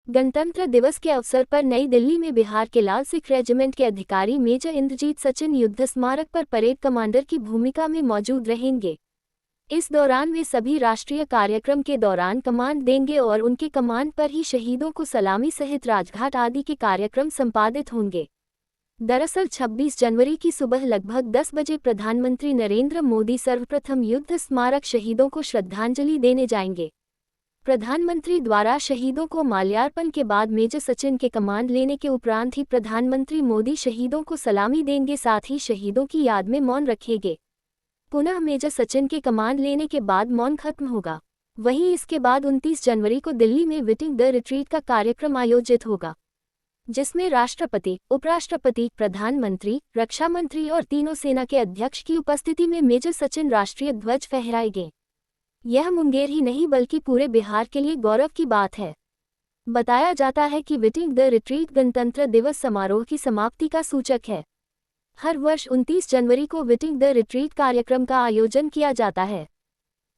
गणतंत्र दिवस के अवसर पर नई दिल्ली में बिहार के लाल सिख रेजिमेंट के अधिकारी मेजर इंद्रजीत सचिन युद्ध स्मारक पर परेड कमांडर की भूमिका में मौजूद रहेंगे। इस दौरान वे सभी राष्ट्रीय कार्यक्रम के दौरान कमांड देंगे और उनके कमांड पर ही शहीदों को सलामी सहित राजघाट आदि के कार्यक्रम संपादित होंगे। दरअसल 26 जनवरी की सुबह लगभग 10 बजे प्रधानमंत्री नरेंद्र मोदी सर्वप्रथम युद्ध स्मारक शहीदों को श्रद्धांजलि देने जाएंगे। प्रधानमंत्री द्वारा शहीदों को माल्यार्पण के बाद मेजर सचिन के कमांड लेने के उपरांत ही प्रधानमंत्री मोदी शहीदों को सलामी देंगे, साथ ही शहीदों की याद में मौन रखेंगे। पुनः मेजर सचिन के कमांड लेने के बाद मौन खत्म होगा। वहीं इसके बाद 29 जनवरी को दिल्ली में विटिंग द रिट्रीट का कार्यक्रम आयोजित होगा, जिसमें राष्ट्रपति, उपराष्ट्रपति, प्रधानमंत्री, रक्षा मंत्री और तीनों सेना के अध्यक्ष की उपस्थिति में मेजर सचिन राष्ट्रीय ध्वज फहराएंगे। यह मुंगेर ही नहीं बल्कि पूरे बिहार के लिए गौरव की बात है। बताया जाता है कि विटिंग द रिट्रीट गणतंत्र दिवस समारोह की समाप्ति का सूचक है। हर वर्ष 29 जनवरी को विटिंग द रिट्रीट कार्यक्रम का आयोजन किया जाता है।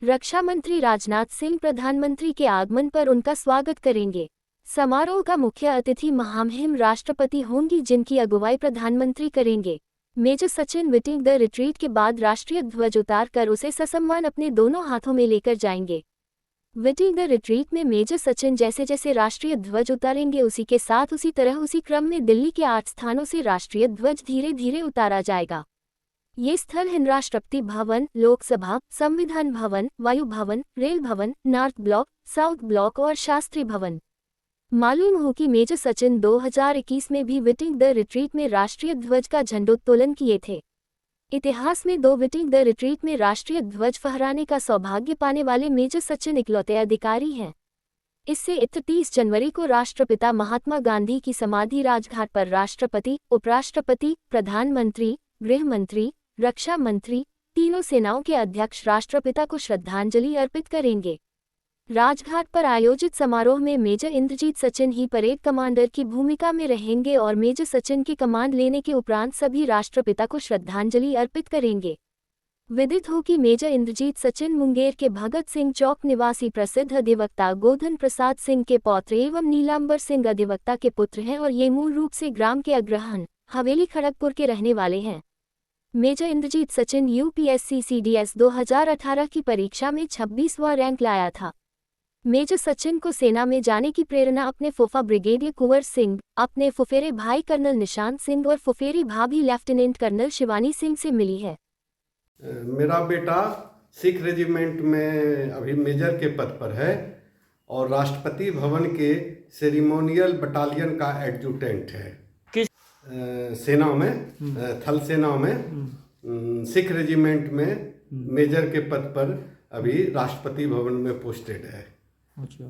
रक्षा मंत्री राजनाथ सिंह प्रधानमंत्री के आगमन पर उनका स्वागत करेंगे। समारोह का मुख्य अतिथि महामहिम राष्ट्रपति होंगी, जिनकी अगुवाई प्रधानमंत्री करेंगे। मेजर सचिन विटिंग द रिट्रीट के बाद राष्ट्रीय ध्वज उतार कर उसे ससम्मान अपने दोनों हाथों में लेकर जाएंगे। विटिंग द रिट्रीट में मेजर सचिन जैसे जैसे राष्ट्रीय ध्वज उतारेंगे, उसी के साथ उसी तरह उसी क्रम में दिल्ली के 8 स्थानों से राष्ट्रीय ध्वज धीरे धीरे उतारा जाएगा। ये स्थल हैं राष्ट्रपति भवन, लोकसभा, संविधान भवन, वायु भवन, रेल भवन, नॉर्थ ब्लॉक, साउथ ब्लॉक और शास्त्री भवन। मालूम हो कि मेजर सचिन 2021 में भी विटिंग द रिट्रीट में राष्ट्रीय ध्वज का झंडोत्तोलन किए थे। इतिहास में 2 विटिंग द रिट्रीट में राष्ट्रीय ध्वज फहराने का सौभाग्य पाने वाले मेजर सचिन इकलौते अधिकारी हैं। इससे 31 जनवरी को राष्ट्रपिता महात्मा गांधी की समाधि राजघाट पर राष्ट्रपति, उपराष्ट्रपति, प्रधानमंत्री, गृह मंत्री, रक्षा मंत्री, तीनों सेनाओं के अध्यक्ष राष्ट्रपिता को श्रद्धांजलि अर्पित करेंगे। राजघाट पर आयोजित समारोह में मेजर इंद्रजीत सचिन ही परेड कमांडर की भूमिका में रहेंगे और मेजर सचिन के कमांड लेने के उपरांत सभी राष्ट्रपिता को श्रद्धांजलि अर्पित करेंगे। विदित हो कि मेजर इंद्रजीत सचिन मुंगेर के भगत सिंह चौक निवासी प्रसिद्ध अधिवक्ता गोधन प्रसाद सिंह के पौत्र एवं नीलांबर सिंह अधिवक्ता के पुत्र हैं और ये मूल रूप से ग्राम के अग्रहण हवेली खड़गपुर के रहने वाले हैं। Major Indrajeet Sachin UPSC CDS 2018 की परीक्षा में 26वां रैंक लाया था। मेजर सचिन को सेना में जाने की प्रेरणा अपने फूफा ब्रिगेडियर कुंवर सिंह, अपने फुफेरे भाई कर्नल निशांत सिंह और फुफेरी भाभी लेफ्टिनेंट कर्नल शिवानी सिंह से मिली है। मेरा बेटा सिख रेजिमेंट में अभी मेजर के पद पर है और राष्ट्रपति भवन के सेरिमोनियल बटालियन का एडजुटेंट है। किस सेना में, थल सेना में सिख रेजिमेंट में मेजर के पद पर अभी राष्ट्रपति भवन में पोस्टेड है। अच्छा,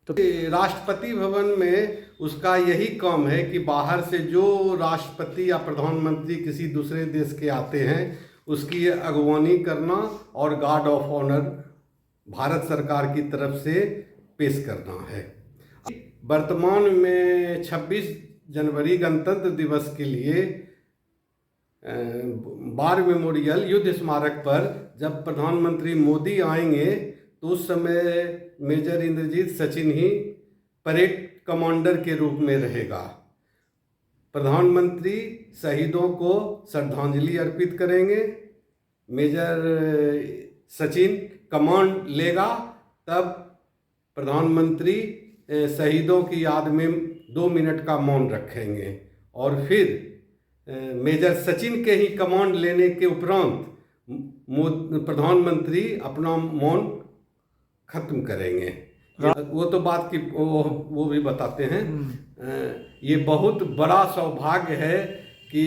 तो राष्ट्रपति भवन में उसका यही काम है कि बाहर से जो राष्ट्रपति या प्रधानमंत्री किसी दूसरे देश के आते हैं उसकी अगवानी करना और गार्ड ऑफ ऑनर भारत सरकार की तरफ से पेश करना है। वर्तमान में 26 जनवरी गणतंत्र दिवस के लिए वार मेमोरियल युद्ध स्मारक पर जब प्रधानमंत्री मोदी आएंगे तो उस समय मेजर इंद्रजीत सचिन ही परेड कमांडर के रूप में रहेगा। प्रधानमंत्री शहीदों को श्रद्धांजलि अर्पित करेंगे। मेजर सचिन कमांड लेगा, तब प्रधानमंत्री शहीदों की याद में 2 मिनट का मौन रखेंगे और फिर मेजर सचिन के ही कमांड लेने के उपरांत प्रधानमंत्री अपना मौन खत्म करेंगे। वो तो बात की वो भी बताते हैं। ये बहुत बड़ा सौभाग्य है कि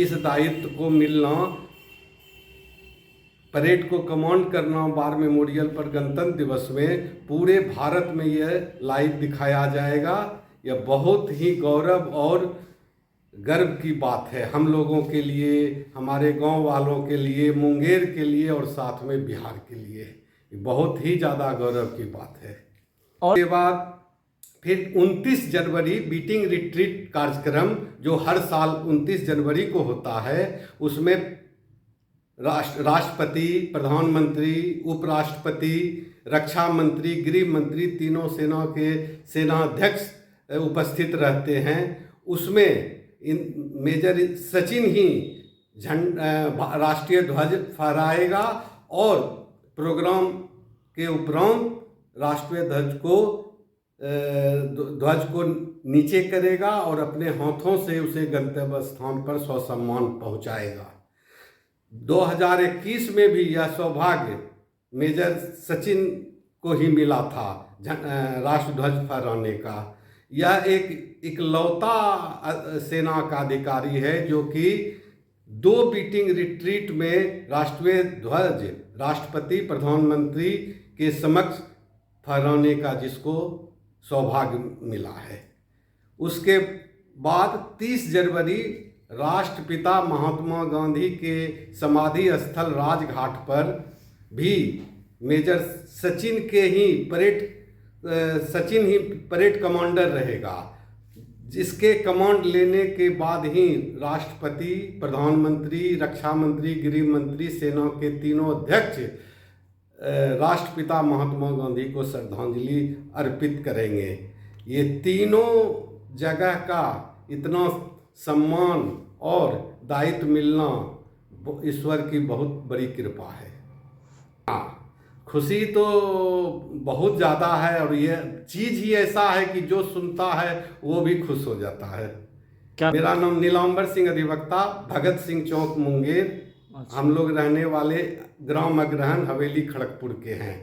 इस दायित्व को मिलना, परेड को कमांड करना वार मेमोरियल पर गणतंत्र दिवस में पूरे भारत में यह लाइव दिखाया जाएगा। यह बहुत ही गौरव और गर्व की बात है हम लोगों के लिए, हमारे गांव वालों के लिए, मुंगेर के लिए और साथ में बिहार के लिए। बहुत ही ज़्यादा गौरव की बात है। और उसके बाद फिर 29 जनवरी बीटिंग रिट्रीट कार्यक्रम जो हर साल 29 जनवरी को होता है, उसमें राष्ट्रपति, प्रधानमंत्री, उपराष्ट्रपति, रक्षा मंत्री, गृह मंत्री, तीनों सेना के सेनाध्यक्ष उपस्थित रहते हैं। उसमें मेजर सचिन ही राष्ट्रीय ध्वज फहराएगा और प्रोग्राम के उपरांत राष्ट्रीय ध्वज को नीचे करेगा और अपने हाथों से उसे गंतव्य स्थान पर ससम्मान पहुंचाएगा। 2021 में भी यह सौभाग्य मेजर सचिन को ही मिला था राष्ट्र ध्वज फहराने का। यह एक इकलौता सेना का अधिकारी है जो कि 2 बीटिंग रिट्रीट में राष्ट्रीय ध्वज राष्ट्रपति प्रधानमंत्री के समक्ष फहराने का जिसको सौभाग्य मिला है। उसके बाद 30 जनवरी राष्ट्रपिता महात्मा गांधी के समाधि स्थल राजघाट पर भी मेजर सचिन ही परेड कमांडर रहेगा, जिसके कमांड लेने के बाद ही राष्ट्रपति, प्रधानमंत्री, रक्षा मंत्री, गृह मंत्री, सेना के तीनों अध्यक्ष राष्ट्रपिता महात्मा गांधी को श्रद्धांजलि अर्पित करेंगे। ये तीनों जगह का इतना सम्मान और दायित्व मिलना ईश्वर की बहुत बड़ी कृपा है। हाँ, खुशी तो बहुत ज़्यादा है और ये चीज़ ही ऐसा है कि जो सुनता है वो भी खुश हो जाता है। क्या? मेरा नाम नीलांबर सिंह, अधिवक्ता, भगत सिंह चौक, मुंगेर। अच्छा। हम लोग रहने वाले ग्राम अग्रहण, हवेली, खड़गपुर के हैं।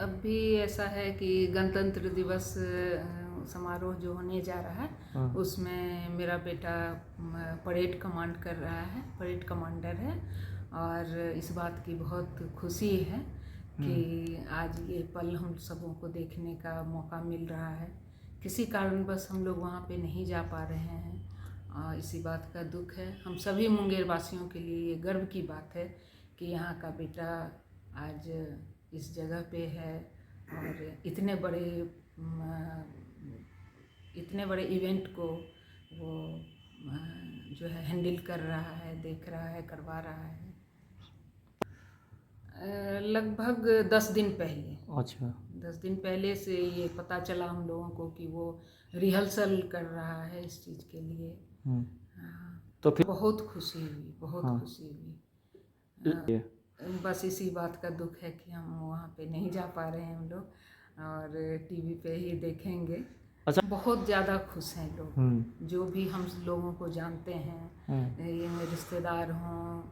अभी ऐसा है कि गणतंत्र दिवस समारोह जो होने जा रहा है उसमें मेरा बेटा परेड कमांड कर रहा है, परेड कमांडर है। और इस बात की बहुत खुशी है कि आज ये पल हम सबों को देखने का मौका मिल रहा है। किसी कारणवश हम लोग वहाँ पे नहीं जा पा रहे हैं, इसी बात का दुख है। हम सभी मुंगेर वासियों के लिए ये गर्व की बात है कि यहाँ का बेटा आज इस जगह पे है और इतने बड़े इवेंट को वो जो है हैंडल कर रहा है, देख रहा है, करवा रहा है। लगभग 10 दिन पहले। अच्छा। 10 दिन पहले से ये पता चला हम लोगों को कि वो रिहर्सल कर रहा है इस चीज़ के लिए। तो फिर बहुत खुशी हुई, बहुत खुशी हुई। बस इसी बात का दुख है कि हम वहाँ पे नहीं जा पा रहे हैं हम लोग, और टीवी पे ही देखेंगे। अच्छा। बहुत ज़्यादा खुश हैं लोग, जो भी हम लोगों को जानते हैं, ये मेरे रिश्तेदार हों,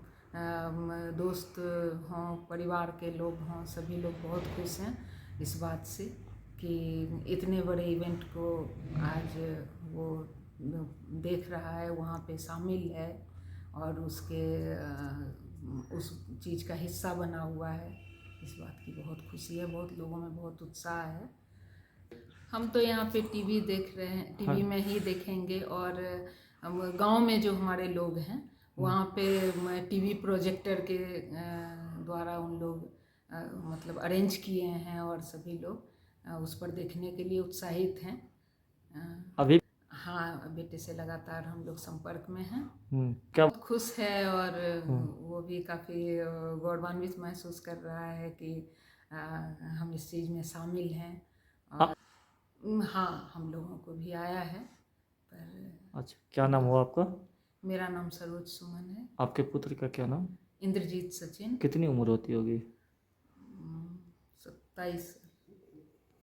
दोस्त हों, परिवार के लोग हों, सभी लोग बहुत खुश हैं इस बात से कि इतने बड़े इवेंट को आज वो देख रहा है, वहाँ पे शामिल है और उस चीज़ का हिस्सा बना हुआ है। इस बात की बहुत खुशी है, बहुत लोगों में बहुत उत्साह है। हम तो यहाँ पे टीवी देख रहे हैं, टीवी में ही देखेंगे। और गांव में जो हमारे लोग हैं वहाँ पे टीवी प्रोजेक्टर के द्वारा उन लोग मतलब अरेंज किए हैं और सभी लोग उस पर देखने के लिए उत्साहित हैं। अभी हाँ, बेटे से लगातार हम लोग संपर्क में हैं। क्या? बहुत खुश है और वो भी काफ़ी गौरवान्वित महसूस कर रहा है कि हम इस चीज़ में शामिल हैं। और हाँ, हम लोगों को भी आया है पर। अच्छा, क्या नाम हुआ आपका? मेरा नाम सरोज सुमन है। आपके पुत्र का क्या नाम? इंद्रजीत सचिन। कितनी उम्र होती होगी? 27